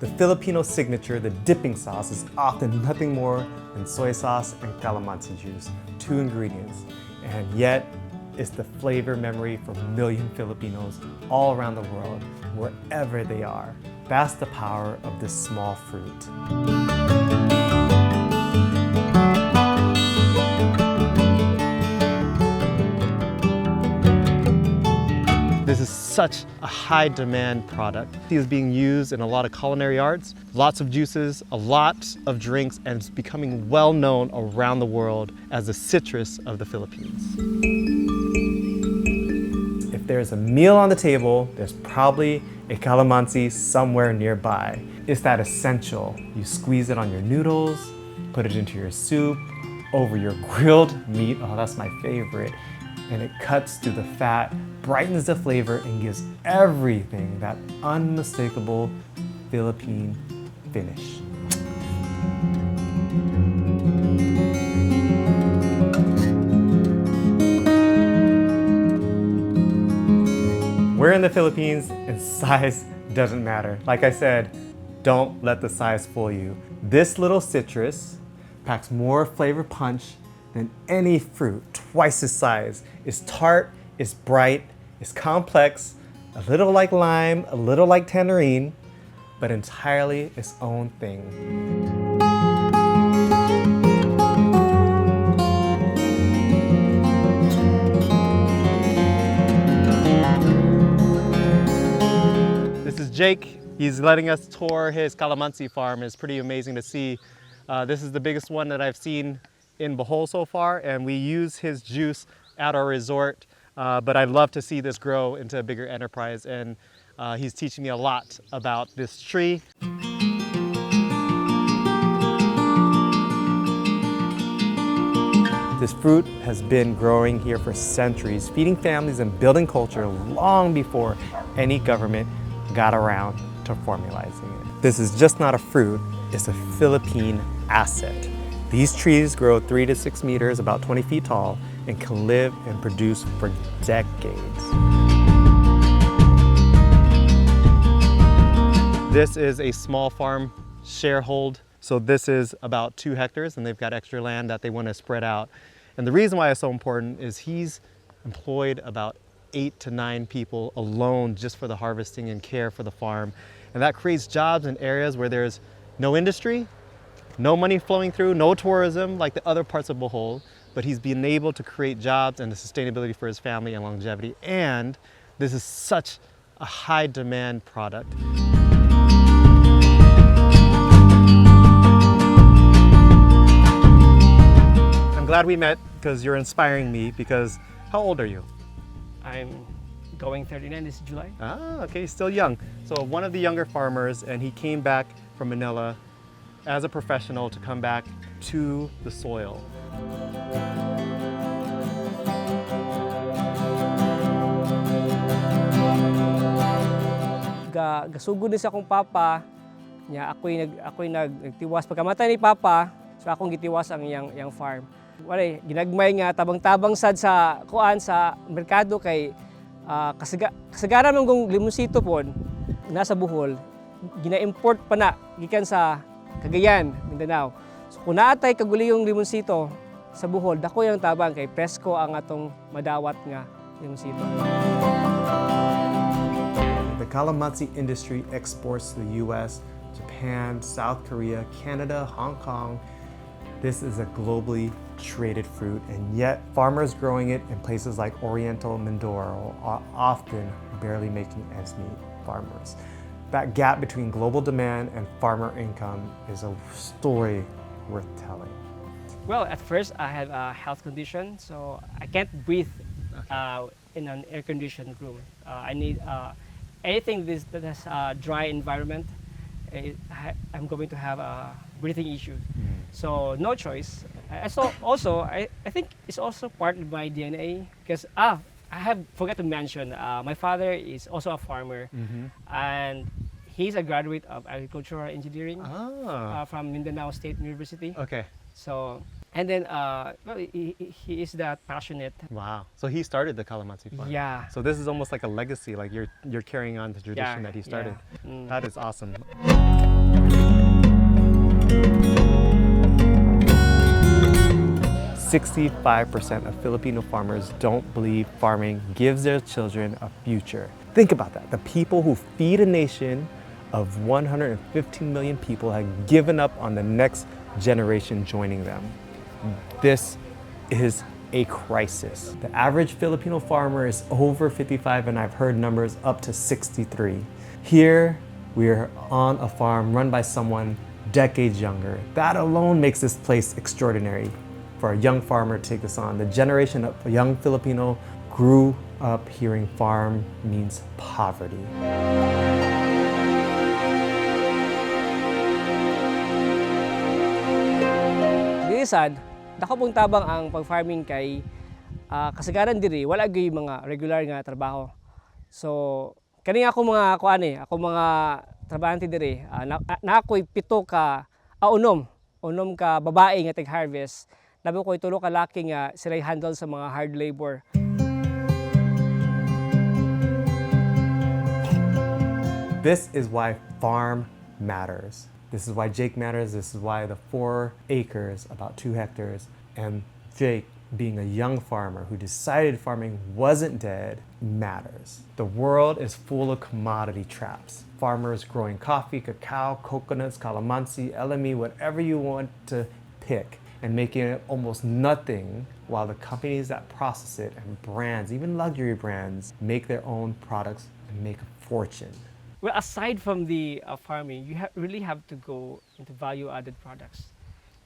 The Filipino signature, the dipping sauce, is often nothing more than soy sauce and calamansi juice, two ingredients. And yet, it's the flavor memory for a million Filipinos all around the world, wherever they are. That's the power of this small fruit. This is such a high demand product. It is being used in a lot of culinary arts, lots of juices, a lot of drinks, and it's becoming well known around the world as the citrus of the Philippines. If there's a meal on the table, there's probably a calamansi somewhere nearby. It's that essential. You squeeze it on your noodles, put it into your soup, over your grilled meat. Oh, that's my favorite. And it cuts through the fat, brightens the flavor, and gives everything that unmistakable Philippine finish. We're in the Philippines and size doesn't matter. Like I said, don't let the size fool you. This little citrus packs more flavor punch than any fruit, twice its size. It's tart, it's bright, it's complex, a little like lime, a little like tangerine, but entirely its own thing. This is Jake. He's letting us tour his calamansi farm. It's pretty amazing to see. This is the biggest one that I've seen in Bohol so far, and we use his juice at our resort, but I'd love to see this grow into a bigger enterprise, and he's teaching me a lot about this tree. This fruit has been growing here for centuries, feeding families and building culture long before any government got around to formalizing it. This is just not a fruit, it's a Philippine asset. These trees grow 3 to 6 meters, about 20 feet tall, and can live and produce for decades. This is a small farm sharehold. So this is about 2 hectares, and they've got extra land that they want to spread out. And the reason why it's so important is he's employed about 8 to 9 people alone just for the harvesting and care for the farm. And that creates jobs in areas where there's no industry, no money flowing through, no tourism like the other parts of Bohol, but he's been able to create jobs and the sustainability for his family and longevity. And this is such a high demand product. I'm glad we met because you're inspiring me, because how old are you? I'm going 39 this July. Ah, okay, still young. So one of the younger farmers, and he came back from Manila as a professional to come back to the soil. Gasugod na sa akong papa, niya ako'y nagtiwas pagkamatay ni papa, so akong gitiwas ang yang farm. Wala ginagmay nga tabang-tabang sad sa kuan sa merkado kay kasagaran ng limonsito pon nasa Bohol, gina-import pa na gikan sa Cagayan, Mindanao. So kung naatay kaguli yung limonsito sa Bohol, dako yung tabang kay presko ang atong madawat nga limonsito. The calamansi industry exports to the US, Japan, South Korea, Canada, Hong Kong. This is a globally traded fruit, and yet farmers growing it in places like Oriental Mindoro are often barely making ends meet farmers. That gap between global demand and farmer income is a story worth telling. Well, at first I had a health condition, so I can't breathe in an air-conditioned room. I need anything that has a dry environment. I'm going to have breathing issues. So no choice. I think it's also part of my DNA, because I have forgot to mention my father is also a farmer, and he's a graduate of agricultural engineering from Mindanao State University. Okay. So and then well, he is that passionate. Wow. So he started the calamansi farm. Yeah. So this is almost like a legacy, like you're carrying on the tradition that he started. Yeah. That is awesome. 65% of Filipino farmers don't believe farming gives their children a future. Think about that. The people who feed a nation of 115 million people have given up on the next generation joining them. This is a crisis. The average Filipino farmer is over 55, and I've heard numbers up to 63. Here, we're on a farm run by someone decades younger. That alone makes this place extraordinary for a young farmer to take this on. The generation of young Filipino grew up hearing farm means poverty. Sad, dako pong tabang ang pag-farming kay kasagaran diri wala gyud mga regular nga trabaho. So kani ako mga ako mga trabahante diri na ako'y 7 ka unom ka babae nga tag-harvest. Labi ko'y 3 ka laki nga sila'y handle sa mga hard labor. This is why farm matters. This is why Jake matters. This is why the 4 acres, about 2 hectares, and Jake, being a young farmer who decided farming wasn't dead, matters. The world is full of commodity traps. Farmers growing coffee, cacao, coconuts, calamansi, LME, whatever you want to pick, and making it almost nothing, while the companies that process it and brands, even luxury brands, make their own products and make a fortune. Well, aside from the farming, you really have to go into value-added products,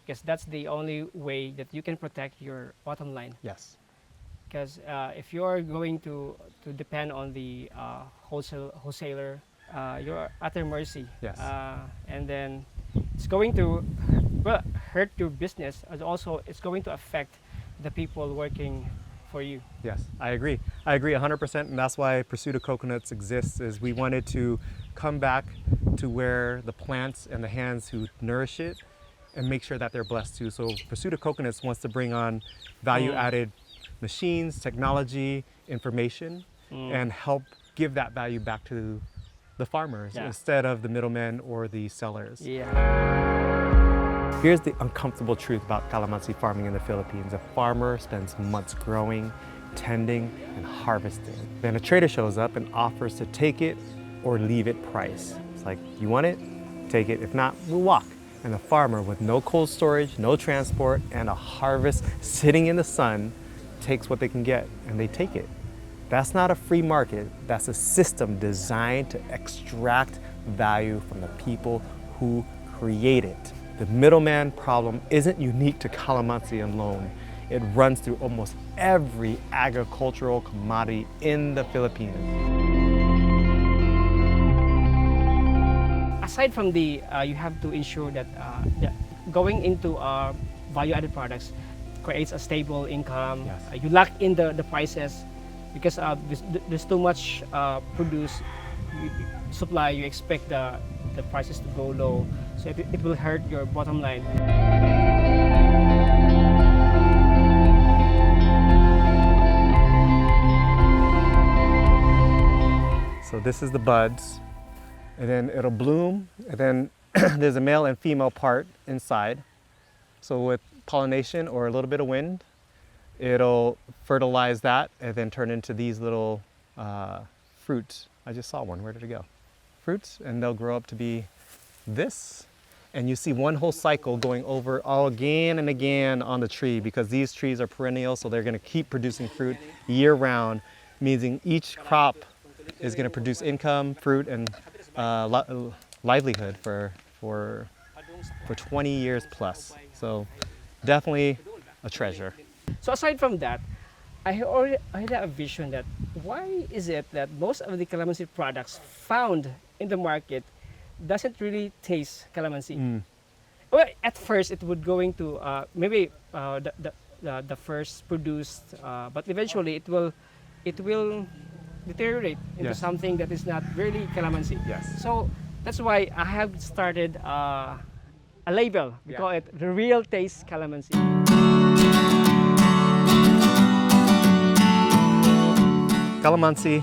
because that's the only way that you can protect your bottom line. Yes. Because if you're going to depend on the wholesaler, you're at their mercy. Yes. And then it's going to hurt your business, and also it's going to affect the people working for you. Yes, I agree. I agree 100%, and that's why Pursuit of Coconuts exists, is we wanted to come back to where the plants and the hands who nourish it and make sure that they're blessed too. So Pursuit of Coconuts wants to bring on value-added machines, technology, information, and help give that value back to the farmers instead of the middlemen or the sellers. Yeah. Here's the uncomfortable truth about calamansi farming in the Philippines. A farmer spends months growing, tending, and harvesting. Then a trader shows up and offers to take it or leave it price. It's like, you want it? Take it. If not, we'll walk. And the farmer, with no cold storage, no transport, and a harvest sitting in the sun, takes what they can get, and they take it. That's not a free market. That's a system designed to extract value from the people who create it. The middleman problem isn't unique to calamansi alone. It runs through almost every agricultural commodity in the Philippines. Aside from the, you have to ensure that going into value-added products creates a stable income. Yes. You lock in the prices, because there's too much supply. You expect the prices to go low, so it will hurt your bottom line. So this is the buds, and then it'll bloom, and then there's a male and female part inside. So with pollination or a little bit of wind, it'll fertilize that and then turn into these little fruits. I just saw one. Where did it go? Fruits, and they'll grow up to be this. And you see one whole cycle going over all again and again on the tree, because these trees are perennial, so they're going to keep producing fruit year round, meaning each crop is going to produce income, fruit, and livelihood for 20 years plus. So definitely a treasure. So aside from that, I had a vision that why is it that most of the calamansi products found in the market doesn't really taste calamansi? Well, at first it would going to maybe the first produced, but eventually it will deteriorate into Yes. something that is not really calamansi. Yes. So that's why I have started a label. We call it the Real Taste Calamansi. Calamansi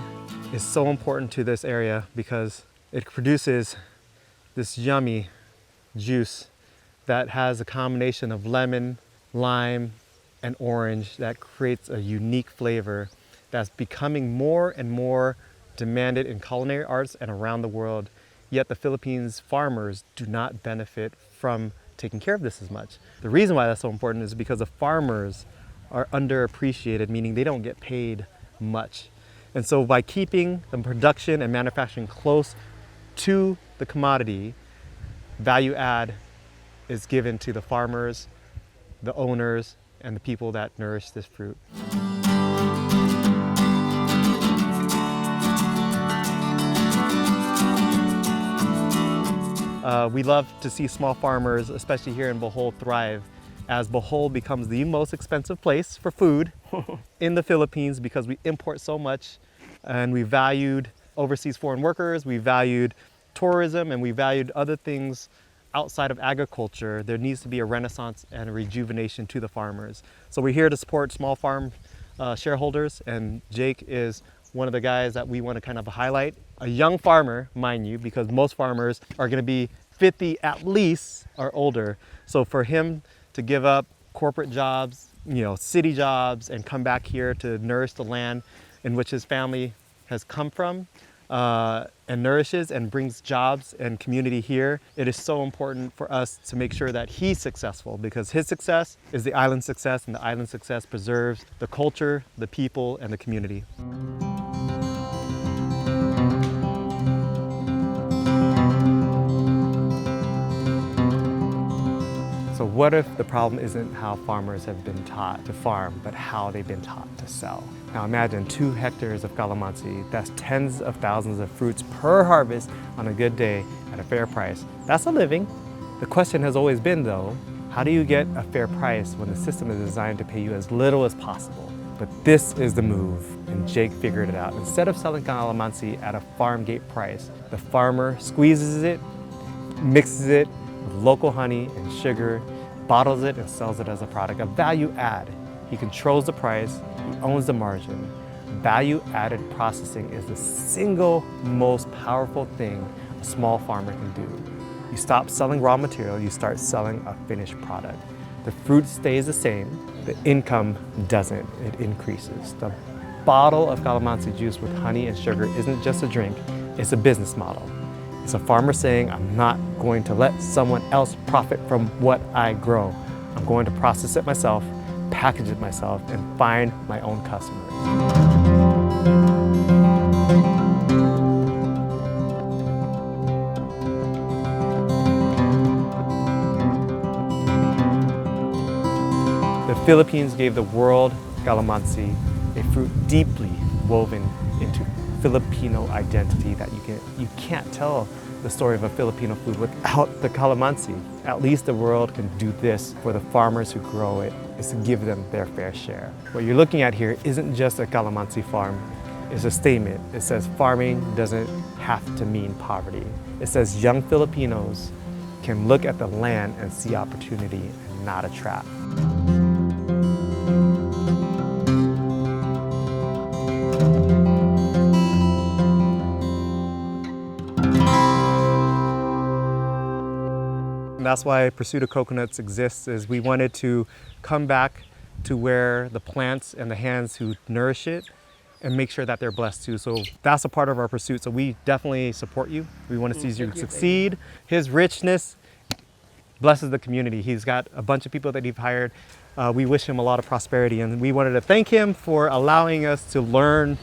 is so important to this area because it produces this yummy juice that has a combination of lemon, lime, and orange that creates a unique flavor that's becoming more and more demanded in culinary arts and around the world. Yet the Philippines farmers do not benefit from taking care of this as much. The reason why that's so important is because the farmers are underappreciated, meaning they don't get paid much. And so by keeping the production and manufacturing close to the commodity, value add is given to the farmers, the owners, and the people that nourish this fruit. We love to see small farmers, especially here in Bohol, thrive, as Bohol becomes the most expensive place for food in the Philippines because we import so much, and we valued overseas foreign workers, we valued tourism, and we valued other things outside of agriculture. There needs to be a renaissance and a rejuvenation to the farmers. So we're here to support small farm shareholders, and Jake is one of the guys that we want to kind of highlight. A young farmer, mind you, because most farmers are going to be 50 at least or older. So for him to give up corporate jobs, city jobs, and come back here to nourish the land in which his family has come from, and nourishes and brings jobs and community here, it is so important for us to make sure that he's successful, because his success is the island's success, and the island's success preserves the culture, the people, and the community. So what if the problem isn't how farmers have been taught to farm, but how they've been taught to sell? Now imagine 2 hectares of calamansi, that's tens of thousands of fruits per harvest on a good day at a fair price. That's a living. The question has always been though, how do you get a fair price when the system is designed to pay you as little as possible? But this is the move, and Jake figured it out. Instead of selling calamansi at a farm gate price, the farmer squeezes it, mixes it with local honey and sugar, bottles it and sells it as a product, a value add. He controls the price, he owns the margin. Value added processing is the single most powerful thing a small farmer can do. You stop selling raw material, you start selling a finished product. The fruit stays the same, the income doesn't, it increases. The bottle of calamansi juice with honey and sugar isn't just a drink, it's a business model. It's a farmer saying, I'm not going to let someone else profit from what I grow. I'm going to process it myself, package it myself, and find my own customers. The Philippines gave the world calamansi, a fruit deeply woven into Filipino identity that you can't tell the story of a Filipino food without the calamansi. At least the world can do this for the farmers who grow it, is to give them their fair share. What you're looking at here isn't just a calamansi farm, it's a statement. It says farming doesn't have to mean poverty. It says young Filipinos can look at the land and see opportunity and not a trap. And that's why Pursuit of Coconuts exists, is we wanted to come back to where the plants and the hands who nourish it and make sure that they're blessed too. So that's a part of our pursuit. So we definitely support you. We want to see you succeed. His richness blesses the community. He's got a bunch of people that he's hired. We wish him a lot of prosperity, and we wanted to thank him for allowing us to learn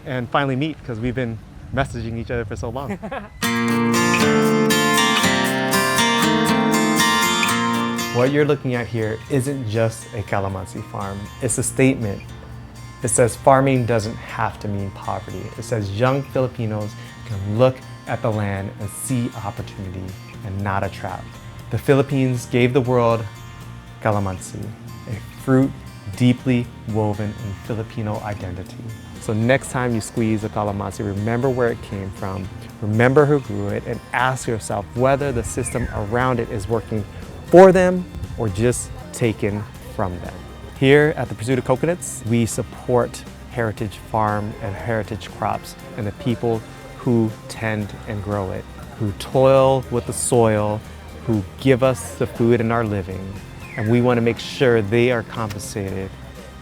and finally meet, because we've been messaging each other for so long. What you're looking at here isn't just a calamansi farm, it's a statement. It says farming doesn't have to mean poverty. It says young Filipinos can look at the land and see opportunity and not a trap. The Philippines gave the world calamansi, a fruit deeply woven in Filipino identity. So next time you squeeze a calamansi, remember where it came from, remember who grew it, and ask yourself whether the system around it is working for them or just taken from them. Here at the Pursuit of Coconuts, we support heritage farm and heritage crops and the people who tend and grow it, who toil with the soil, who give us the food and our living, and we want to make sure they are compensated.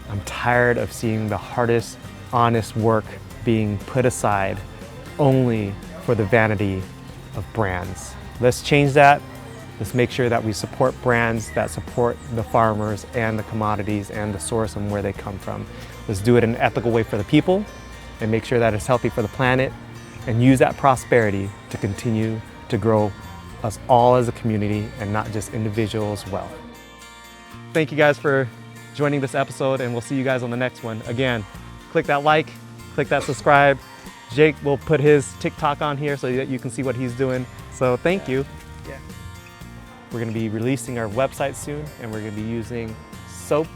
I'm tired of seeing the hardest, honest work being put aside only for the vanity of brands. Let's change that. Let's make sure that we support brands that support the farmers and the commodities and the source and where they come from. Let's do it in an ethical way for the people and make sure that it's healthy for the planet, and use that prosperity to continue to grow us all as a community and not just individuals' wealth. Thank you guys for joining this episode, and we'll see you guys on the next one. Again, click that like, click that subscribe. Jake will put his TikTok on here so that you can see what he's doing. So thank you. Yeah. We're gonna be releasing our website soon, and we're gonna be using soap,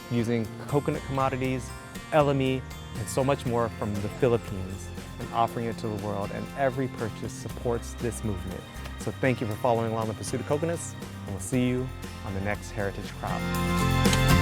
using coconut commodities, LME, and so much more from the Philippines, and offering it to the world, and every purchase supports this movement. So thank you for following along the pursuit of coconuts, and we'll see you on the next Heritage Crop.